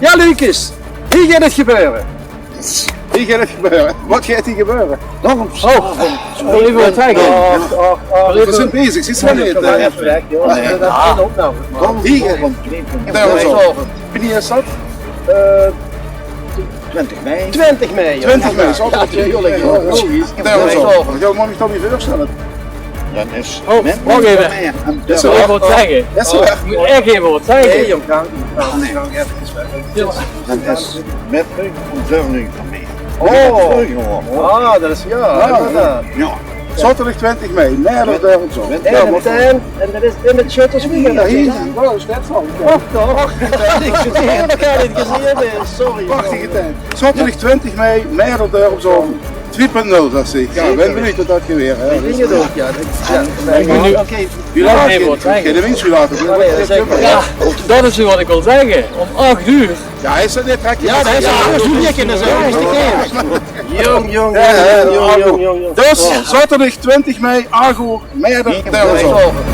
Ja, Lucas. Hier gaat het gebeuren. Hier gaat het gebeuren. Wat gaat hier gebeuren? Dörpsaovend. Wil je wat zeggen? We zijn bezig, zit maar niet. Even weg, joh. Dat is geen opname. Hier Dörpsaovend. Wanneer is dat? 20 mei. 20 mei. 20 mei, zo gaat het. Dörpsaovend. Ja, mag ik dat niet voorstellen? Dat is. Wacht even. Dat Wil je wat zeggen? Dat is waar. Moet echt even wat zeggen. Nee, jong, gaan Dat is met verluus ermee. Oh, dat is inderdaad. Ja. Zaterdag 20 mei, Mhèèrder Dörpsaovend. En dat is in het shirt als wie. Ja, hier. Oh, is net zo. Wacht toch? Dat kan niet gezien, sorry. Prachtige tijd. Zaterdag 20 mei, Mhèèrder Dörpsaovend. 2.0, dat zie ik. Ja, ik ben benieuwd tot dat weer. Ik denk het ook, ja. Oké. Wie laat even wat zeggen. Geen de winst laten. Ja, dat is wat ik wil zeggen. Om 8 uur. Ja, is dat net? Ja, dat is een studie kunnen zijn. Jong. Dus, zaterdag 20 mei, Argo, Mhèèrder Dörpsaovend.